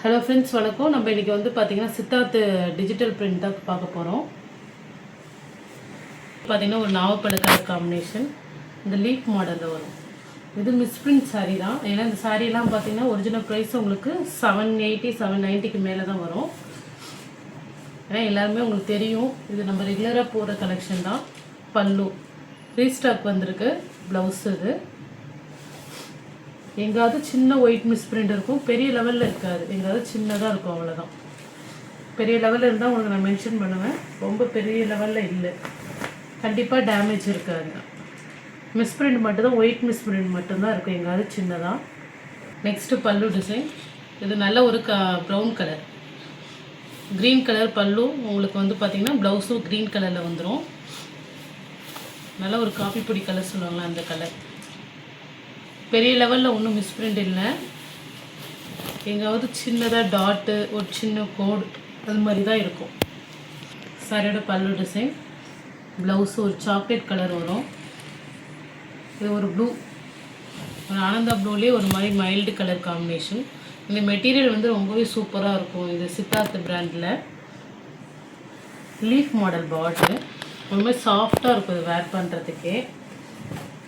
Hello friends, வணக்கம். நம்ம இன்றைக்கி வந்து பார்த்திங்கன்னா சித்தார்த் டிஜிட்டல் பிரிண்ட் தான் பார்க்க போகிறோம். பார்த்திங்கன்னா ஒரு நாவப்பழ கலர் காம்பினேஷன் இந்த லீஃப் மாடலில் வரும். இது மிஸ்பிரிண்ட் சாரீ தான். ஏன்னா இந்த சாரீலாம் பார்த்திங்கன்னா ஒரிஜினல் ப்ரைஸ் உங்களுக்கு 780 790க்கு மேலே தான் வரும். ஏன்னா எல்லாருமே உங்களுக்கு தெரியும், இது நம்ம ரெகுலராக போடுற கலெக்ஷன் தான். பல்லு ரீஸ்டாக் வந்திருக்கு. ப்ளவுஸ் இது எங்காவது சின்ன ஒயிட் மிஸ்பிரிண்ட் இருக்கும், பெரிய லெவலில் இருக்காது. எங்காவது சின்னதாக இருக்கும், அவ்வளோதான். பெரிய லெவலில் இருந்தால் உங்களுக்கு நான் மென்ஷன் பண்ணுவேன். ரொம்ப பெரிய லெவலில் இல்லை, கண்டிப்பாக டேமேஜ் இருக்காது. மிஸ்பிரிண்ட் மட்டும்தான், ஒயிட் மிஸ்பிரிண்ட் மட்டும்தான் இருக்கும் எங்காவது சின்னதாக. நெக்ஸ்ட்டு பல்லு டிசைன். இது நல்ல ஒரு ப்ரௌன் கலர், க்ரீன் கலர் பல்லு. உங்களுக்கு வந்து பார்த்திங்கன்னா ப்ளவுஸும் க்ரீன் கலரில் வந்துடும். நல்ல ஒரு காஃபி பொடி கலர் சொல்லுவாங்களா, அந்த கலர். பெரிய லெவலில் ஒன்றும் மிஸ்பிரிண்ட் இல்லை, எங்காவது சின்னதாக டாட்டு, ஒரு சின்ன கோடு, அது மாதிரி தான் இருக்கும். சாரியோட பல்லு டிசைன். ப்ளவுஸு ஒரு சாக்லேட் கலர் வரும். இது ஒரு ப்ளூ, ஒரு ஆனந்தா ப்ளூலேயே ஒரு மாதிரி மைல்டு கலர் காம்பினேஷன். இந்த மெட்டீரியல் வந்து ரொம்பவே சூப்பராக இருக்கும். இது சித்தார்த் பிராண்டில் லீஃப் மாடல் பார்டரு. ரொம்ப சாஃப்டாக இருக்கும் இது வேர் பண்ணுறதுக்கே.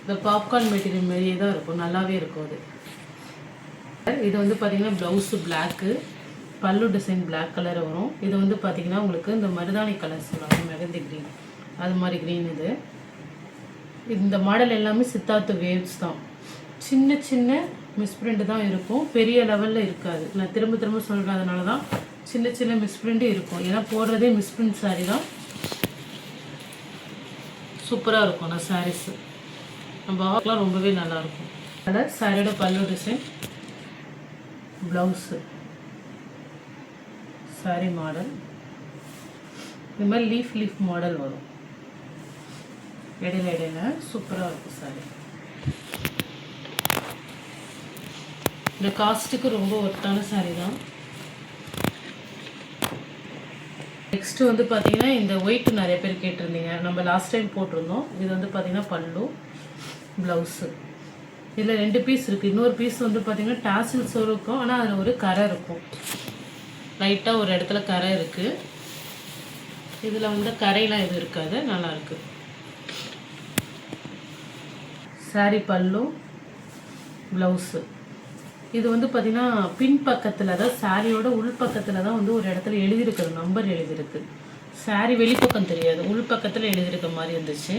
இந்த பாப்கார்ன் மெட்டீரியல் மாதிரியே தான் இருக்கும், நல்லாவே இருக்கும் அது. இது வந்து பார்த்திங்கன்னா ப்ளவுஸு பிளாக்கு, பல்லு டிசைன் பிளாக் கலர் வரும். இது வந்து பார்த்திங்கன்னா உங்களுக்கு இந்த மருதாணி கலர் சொல்லுவாங்க, மெகந்தி க்ரீன், அது மாதிரி க்ரீன். இது இந்த மாடல் எல்லாமே சித்தார்த் வேவ்ஸ் தான். சின்ன சின்ன மிஸ்பிரிண்ட் தான் இருக்கும், பெரிய லெவலில் இருக்காது. நான் திரும்ப திரும்ப சொல்கிறதுனால தான் சின்ன சின்ன மிஸ்பிரிண்ட்டு இருக்கும். ஏன்னா போடுறதே மிஸ்பிரிண்ட் சாரீ தான். சூப்பராக இருக்கும். நான் சாரீஸு நம்ம ஆகலாம், ரொம்பவே நல்லாயிருக்கும். அதில் சாரியோட பல்லு டிசைன், ப்ளவுஸு, சாரி மாடல். இது மாதிரி லீஃப் மாடல் வரும் இடையில. சூப்பராக இருக்கும் சாரி. இந்த காஸ்ட்டுக்கு ரொம்ப ஒர்த்தான சாரி தான். நெக்ஸ்ட்டு வந்து பார்த்திங்கன்னா இந்த ஒயிட் நிறைய பேர் கேட்டிருந்தீங்க, நம்ம லாஸ்ட் டைம் போட்டிருந்தோம். இது வந்து பார்த்திங்கன்னா பல்லு, ப்ளவுஸு. இதில் 2 பீஸ் இருக்குது. இன்னொரு பீஸ் வந்து பார்த்திங்கன்னா டாசில்ஸ் இருக்கும், ஆனால் அதில் ஒரு கரை இருக்கும், லைட்டாக ஒரு இடத்துல கரை இருக்குது. இதில் வந்து கரையெலாம் எதுவும் இருக்காது, நல்லாயிருக்கு. சாரி பல்லு, ப்ளவுஸு. இது வந்து பார்த்திங்கன்னா பின் பக்கத்தில், அதாவது சாரியோட உள் பக்கத்தில் தான் வந்து ஒரு இடத்துல எழுதியிருக்குது, நம்பர் எழுதியிருக்கு. சாரி வெளிப்பக்கம் தெரியாது, உள் பக்கத்தில் எழுதியிருக்க மாதிரி இருந்துச்சு.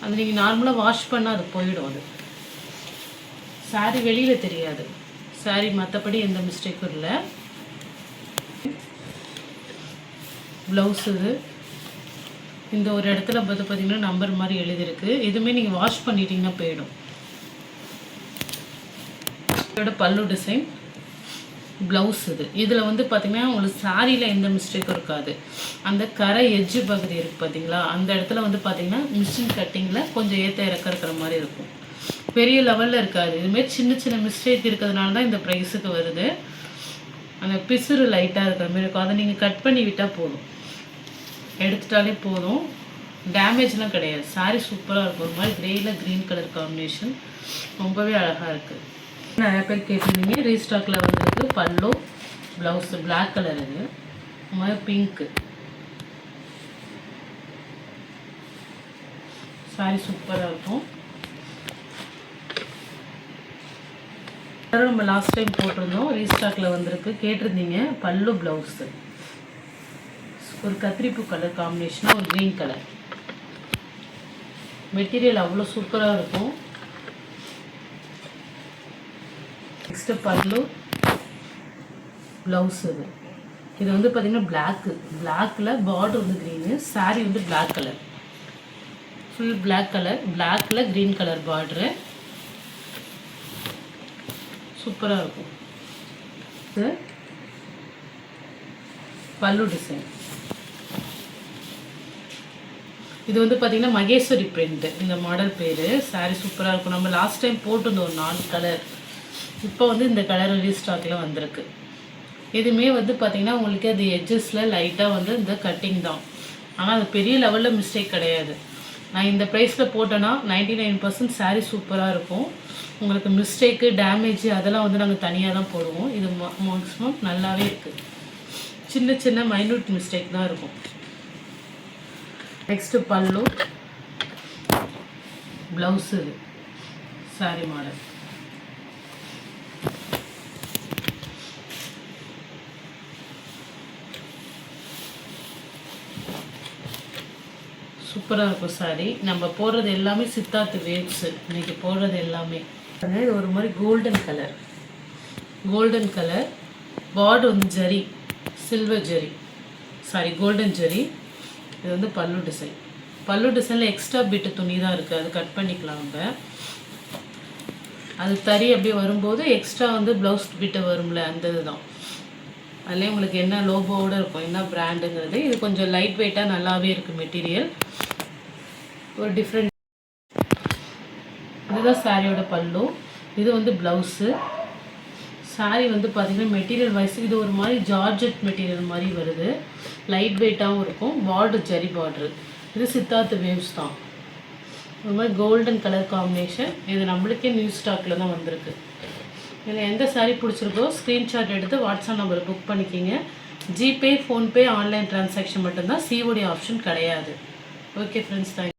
அது நீங்கள் நார்மலாக வாஷ் பண்ணால் அது போயிடும். அது சாரி வெளியில் தெரியாது. சாரி மற்றபடி எந்த மிஸ்டேக்கும் இல்லை. ப்ளவுஸ் இது இந்த ஒரு இடத்துல பார்த்திங்கன்னா நம்பர் மாதிரி எழுதியிருக்கு. எதுவுமே நீங்கள் வாஷ் பண்ணிட்டீங்கன்னா போயிடும். இதோட பல்லு டிசைன், ப்ளவுஸ் இது. இதில் வந்து பார்த்திங்கன்னா உங்களுக்கு சாரியில் எந்த மிஸ்டேக்கும் இருக்காது. அந்த கரை எட்ஜு பகுதி இருக்குது பார்த்திங்களா, அந்த இடத்துல வந்து பார்த்திங்கன்னா மிஷின் கட்டிங்கில் கொஞ்சம் ஏற்ற இறக்க இருக்கிற மாதிரி இருக்கும், பெரிய லெவலில் இருக்காது. இதுமாரி சின்ன சின்ன மிஸ்டேக் இருக்கிறதுனால தான் இந்த ப்ரைஸுக்கு வருது. அந்த பிசுறு லைட்டாக இருக்கிற மாதிரி இருக்கும். அதை நீங்கள் கட் பண்ணி விட்டால் போதும், எடுத்துட்டாலே போதும். டேமேஜ்லாம் கிடையாது. சாரி சூப்பராக இருக்கும். ஒரு மாதிரி க்ரேயில் க்ரீன் கலர் காம்பினேஷன், ரொம்பவே அழகாக இருக்குது. நிறைய பேர் கேட்டிருந்தீங்க. ரீஸ்டாக்கில் வந்துருக்கு பல்லு, ப்ளவுஸு பிளாக் கலர். இது மாதிரி பிங்க்கு சாரி சூப்பராக இருக்கும். நம்ம லாஸ்ட் டைம் போட்டிருந்தோம், ரீஸ்டாக்கில் வந்திருக்கு. கேட்டிருந்தீங்க. பல்லு ப்ளவுஸு ஒரு கத்திரிப்பூ கலர் காம்பினேஷனாக ஒரு க்ரீன் கலர். மெட்டீரியல் அவ்வளோ சூப்பராக இருக்கும். நெக்ஸ்ட்டு பல்லு, ப்ளவுஸ். இது வந்து பார்த்திங்கன்னா பிளாக்கில் பார்டர் வந்து க்ரீனு, சாரீ வந்து black colour, full black colour, பிளாக்கில் க்ரீன் கலர் பார்டரு. சூப்பராக இருக்கும். இது பல்லு டிசைன். இது வந்து பார்த்திங்கன்னா மகேஸ்வரி பிரிண்ட்டு இந்த மாடல் பேர். சாரீ சூப்பராக இருக்கும். நம்ம லாஸ்ட் டைம் போட்டிருந்தோம் ஒரு 4 கலர். இப்போ வந்து இந்த கலர் ரீஸ்டாக்கில் வந்திருக்கு. இதுவுமே வந்து பார்த்திங்கன்னா உங்களுக்கு அது எட்ஜஸில் லைட்டாக வந்து இந்த கட்டிங் தான், ஆனால் அது பெரிய லெவலில் மிஸ்டேக் கிடையாது. நான் இந்த ப்ரைஸில் போட்டேன்னா 99% சாரீ சூப்பராக இருக்கும். உங்களுக்கு மிஸ்டேக்கு டேமேஜ் அதெல்லாம் வந்து நாங்கள் தனியாக தான் போடுவோம். இது மேக்ஸிமம் நல்லாவே இருக்குது. சின்ன சின்ன மைன்யூட் மிஸ்டேக் தான் இருக்கும். நெக்ஸ்ட்டு பல்லு, ப்ளவுஸு, சாரீ மாடல். சூப்பராக இருக்கும் சாரி. நம்ம போடுறது எல்லாமே சித்தார்த் வேவ்ஸு. இன்றைக்கி போடுறது எல்லாமே இது ஒரு மாதிரி கோல்டன் கலர். பார்டர் வந்து zari, silver zari, sorry golden zari. இது வந்து பல்லு டிசைன். பல்லு டிசைனில் எக்ஸ்ட்ரா பிட்டு துணி தான் இருக்குது, அது கட் பண்ணிக்கலாம் நம்ம. அது தறி அப்படியே வரும்போது எக்ஸ்ட்ரா வந்து ப்ளவுஸ் பிட்டு வரும்ல, அந்த இதுதான். அதுலேயே உங்களுக்கு என்ன லோகோவோடு இருக்கும், என்ன பிராண்டுங்கிறது. இது கொஞ்சம் லைட் வெயிட்டாக நல்லாவே இருக்குது மெட்டீரியல். ஒரு டிஃப்ரெண்ட். இதுதான் சாரியோட பல்லு. இது வந்து ப்ளவுஸு. சாரீ வந்து பார்த்திங்கன்னா மெட்டீரியல் வைஸ் இது ஒரு மாதிரி ஜார்ஜெட் மெட்டீரியல் மாதிரி வருது. லைட் வெயிட்டாகவும் இருக்கும். Border zari border. இது சித்தார்த் வேவ்ஸ் தான். ஒரு மாதிரி கோல்டன் கலர் காம்பினேஷன். இது நம்மளுக்கே நியூ ஸ்டாக்கில் தான் வந்திருக்கு. இதில் எந்த சாரீ பிடிச்சிருக்கோ ஸ்க்ரீன்ஷாட் எடுத்து வாட்ஸ்அப் நம்பர் புக் பண்ணிக்கிங்க. ஜிபே, ஃபோன்பே, ஆன்லைன் ட்ரான்சாக்ஷன் மட்டும்தான். சிஓடி ஆப்ஷன் கிடையாது. Okay friends, thank you.